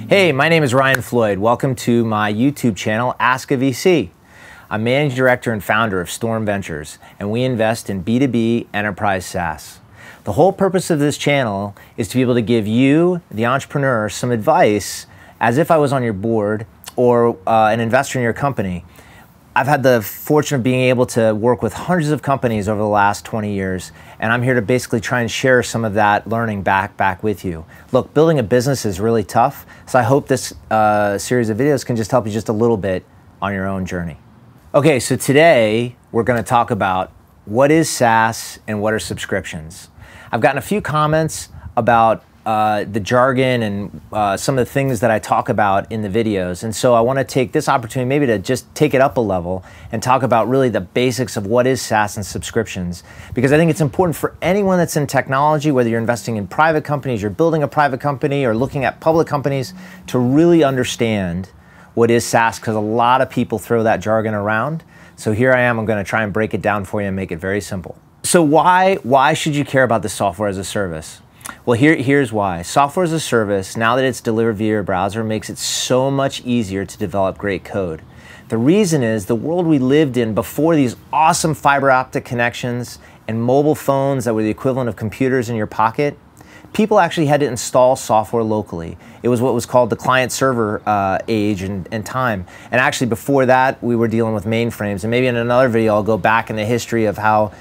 Hey, my name is Ryan Floyd. Welcome to my YouTube channel, AskAVC. I'm Managing Director and Founder of Storm Ventures, and we invest in B2B enterprise SaaS. The whole purpose of this channel is to be able to give you, the entrepreneur, some advice as if I was on your board or an investor in your company. I've had the fortune of being able to work with hundreds of companies over the last 20 years, and I'm here to basically try and share some of that learning back with you. Look, building a business is really tough, so I hope this series of videos can just help you just a little bit on your own journey. Okay, so today we're going to talk about what is SaaS and what are subscriptions. I've gotten a few comments about the jargon and some of the things that I talk about in the videos. And so I want to take this opportunity maybe to just take it up a level and talk about really the basics of what is SaaS and subscriptions. Because I think it's important for anyone that's in technology, whether you're investing in private companies, you're building a private company, or looking at public companies, to really understand what is SaaS, because a lot of people throw that jargon around. So here I am, I'm going to try and break it down for you and make it very simple. So why should you care about the software as a service? Well, here's why. Software as a service, now that it's delivered via your browser, makes it so much easier to develop great code. The reason is the world we lived in before these awesome fiber optic connections and mobile phones that were the equivalent of computers in your pocket, people actually had to install software locally. It was what was called the client-server age and time. And actually before that, we were dealing with mainframes. And maybe in another video, I'll go back in the history of how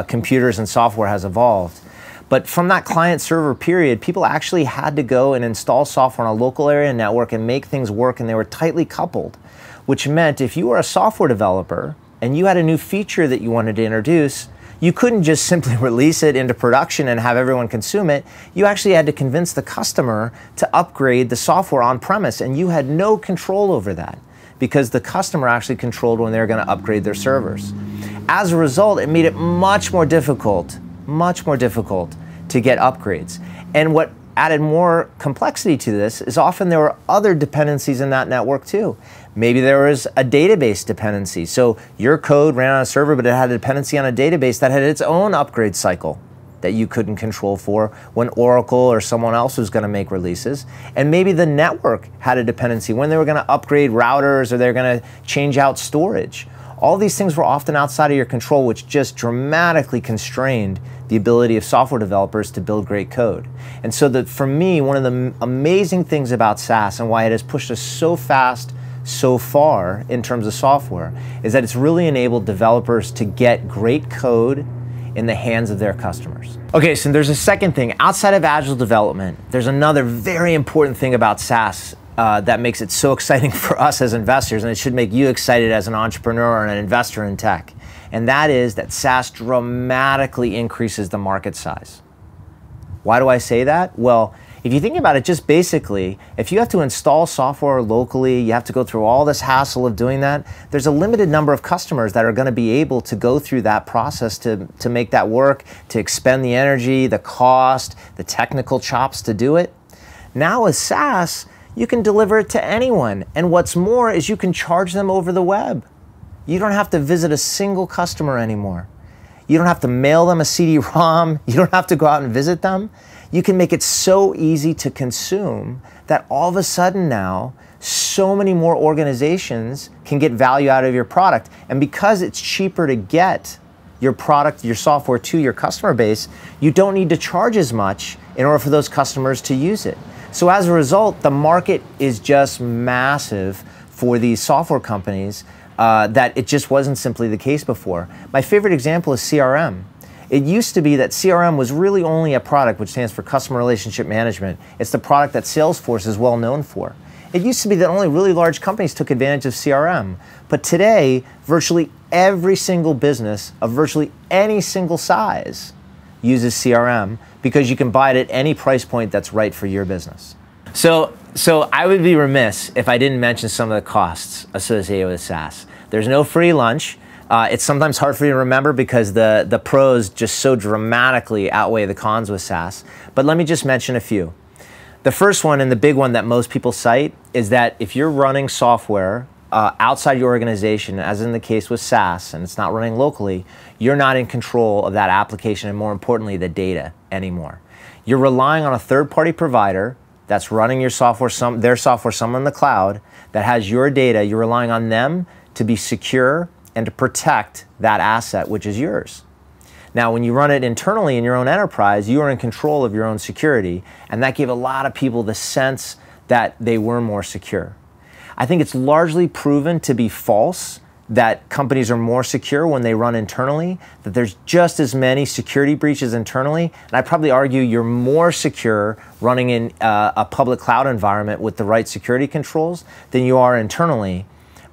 computers and software has evolved. But from that client-server period, people actually had to go and install software on a local area network and make things work, and they were tightly coupled, which meant if you were a software developer and you had a new feature that you wanted to introduce, you couldn't just simply release it into production and have everyone consume it. You actually had to convince the customer to upgrade the software on-premise, and you had no control over that because the customer actually controlled when they were going to upgrade their servers. As a result, it made it much more difficult to get upgrades. And what added more complexity to this is often there were other dependencies in that network too. Maybe there was a database dependency. So your code ran on a server, but it had a dependency on a database that had its own upgrade cycle that you couldn't control for when Oracle or someone else was going to make releases. And maybe the network had a dependency when they were going to upgrade routers or they were going to change out storage. All these things were often outside of your control, which just dramatically constrained the ability of software developers to build great code. And so for me, one of the amazing things about SaaS and why it has pushed us so fast, so far in terms of software, is that it's really enabled developers to get great code in the hands of their customers. Okay, so there's a second thing. Outside of agile development, there's another very important thing about SaaS that makes it so exciting for us as investors, and it should make you excited as an entrepreneur and an investor in tech. And that is that SaaS dramatically increases the market size. Why do I say that? Well, if you think about it, just basically, if you have to install software locally, you have to go through all this hassle of doing that, there's a limited number of customers that are going to be able to go through that process to make that work, to expend the energy, the cost, the technical chops to do it. Now with SaaS, you can deliver it to anyone. And what's more is you can charge them over the web. You don't have to visit a single customer anymore. You don't have to mail them a CD-ROM. You don't have to go out and visit them. You can make it so easy to consume that all of a sudden now, so many more organizations can get value out of your product. And because it's cheaper to get your product, your software to your customer base, you don't need to charge as much in order for those customers to use it. So as a result, the market is just massive for these software companies that it just wasn't simply the case before. My favorite example is CRM. It used to be that CRM was really only a product, which stands for Customer Relationship Management. It's the product that Salesforce is well known for. It used to be that only really large companies took advantage of CRM. But today, virtually every single business of virtually any single size uses CRM because you can buy it at any price point that's right for your business. So I would be remiss if I didn't mention some of the costs associated with SaaS. There's no free lunch. It's sometimes hard for you to remember because the pros just so dramatically outweigh the cons with SaaS. But let me just mention a few. The first one, and the big one that most people cite, is that if you're running software outside your organization, as in the case with SaaS, and it's not running locally, you're not in control of that application and, more importantly, the data anymore. You're relying on a third-party provider that's running your software, their software somewhere in the cloud, that has your data. You're relying on them to be secure and to protect that asset, which is yours. Now, when you run it internally in your own enterprise, you are in control of your own security, and that gave a lot of people the sense that they were more secure. I think it's largely proven to be false that companies are more secure when they run internally, that there's just as many security breaches internally, and I'd probably argue you're more secure running in a public cloud environment with the right security controls than you are internally,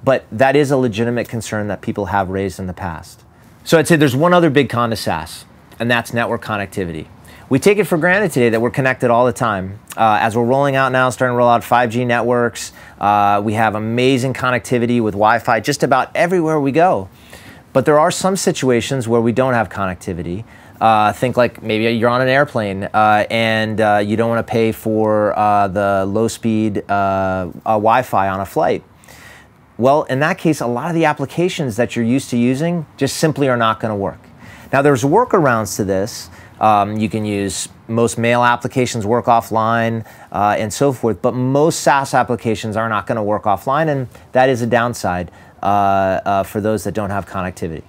but that is a legitimate concern that people have raised in the past. So I'd say there's one other big con to SaaS, and that's network connectivity. We take it for granted today that we're connected all the time. As we're rolling out now, starting to roll out 5G networks, we have amazing connectivity with Wi-Fi just about everywhere we go. But there are some situations where we don't have connectivity. Think like maybe you're on an airplane and you don't want to pay for the low-speed Wi-Fi on a flight. Well, in that case, a lot of the applications that you're used to using just simply are not going to work. Now, there's workarounds to this. You can use, most mail applications work offline and so forth, but most SaaS applications are not going to work offline, and that is a downside for those that don't have connectivity.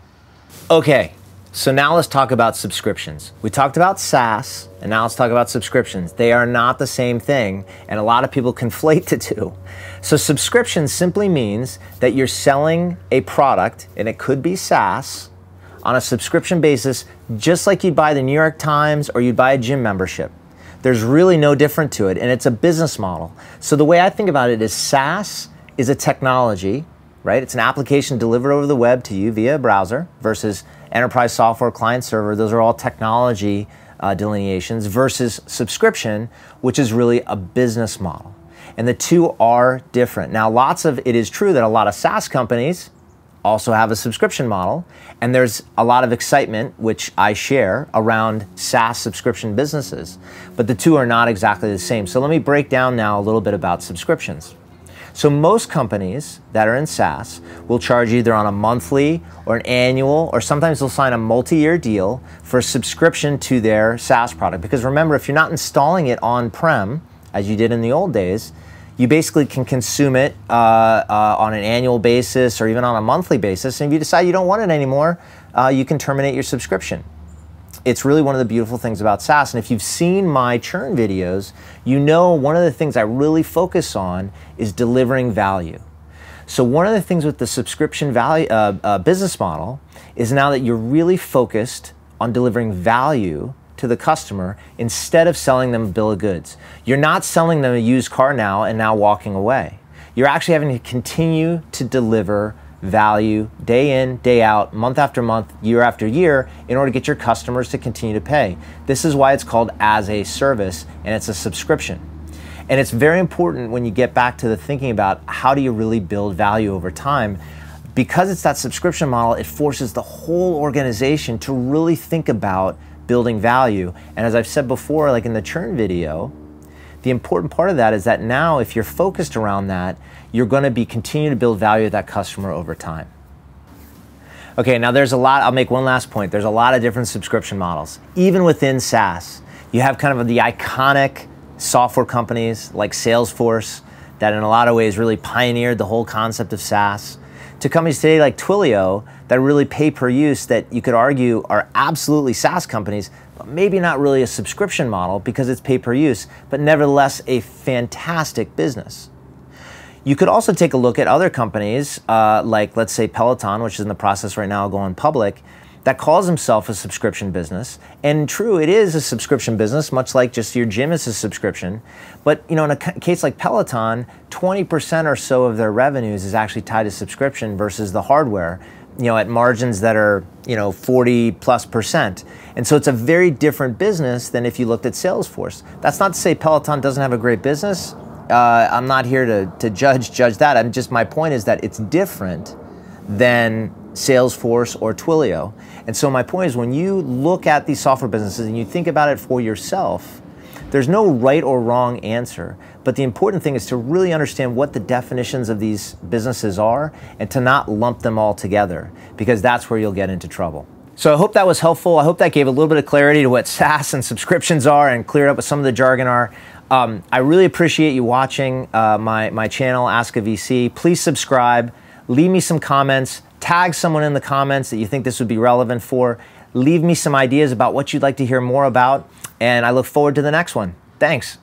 Okay, so now let's talk about subscriptions. We talked about SaaS, and now let's talk about subscriptions. They are not the same thing, and a lot of people conflate the two. So subscription simply means that you're selling a product, and it could be SaaS, on a subscription basis, just like you'd buy the New York Times or you'd buy a gym membership. There's really no different to it, and it's a business model. So the way I think about it is SaaS is a technology, right? It's an application delivered over the web to you via a browser versus enterprise software, client server. Those are all technology delineations versus subscription, which is really a business model. And the two are different. Now, it is true that a lot of SaaS companies also have a subscription model, and there's a lot of excitement, which I share, around SaaS subscription businesses, but the two are not exactly the same. So let me break down now a little bit about subscriptions. So most companies that are in SaaS will charge either on a monthly or an annual, or sometimes they'll sign a multi-year deal for a subscription to their SaaS product. Because remember, if you're not installing it on-prem, as you did in the old days, you basically can consume it on an annual basis or even on a monthly basis. And if you decide you don't want it anymore, you can terminate your subscription. It's really one of the beautiful things about SaaS. And if you've seen my churn videos, you know one of the things I really focus on is delivering value. So one of the things with the subscription value, business model is now that you're really focused on delivering value to the customer instead of selling them a bill of goods. You're not selling them a used car now and now walking away. You're actually having to continue to deliver value day in, day out, month after month, year after year in order to get your customers to continue to pay. This is why it's called as a service, and it's a subscription. And it's very important when you get back to the thinking about how do you really build value over time. Because it's that subscription model, it forces the whole organization to really think about building value. And as I've said before, like in the churn video, the important part of that is that now if you're focused around that, you're going to continue to build value with that customer over time. Okay, now there's a lot, I'll make one last point. There's a lot of different subscription models. Even within SaaS, you have kind of the iconic software companies like Salesforce that in a lot of ways really pioneered the whole concept of SaaS, to companies today like Twilio that really pay per use, that you could argue are absolutely SaaS companies, but maybe not really a subscription model because it's pay per use, but nevertheless a fantastic business. You could also take a look at other companies like, let's say, Peloton, which is in the process right now of going public, that calls himself a subscription business. And true, it is a subscription business, much like just your gym is a subscription. But in a case like Peloton, 20% or so of their revenues is actually tied to subscription versus the hardware, at margins that are 40+%. And so it's a very different business than if you looked at Salesforce. That's not to say Peloton doesn't have a great business. I'm not here to judge that. My point is that it's different than Salesforce or Twilio. And so my point is, when you look at these software businesses and you think about it for yourself, there's no right or wrong answer. But the important thing is to really understand what the definitions of these businesses are and to not lump them all together, because that's where you'll get into trouble. So I hope that was helpful. I hope that gave a little bit of clarity to what SaaS and subscriptions are and cleared up what some of the jargon are. I really appreciate you watching my channel, AskAVC. Please subscribe, leave me some comments, tag someone in the comments that you think this would be relevant for, leave me some ideas about what you'd like to hear more about, and I look forward to the next one. Thanks.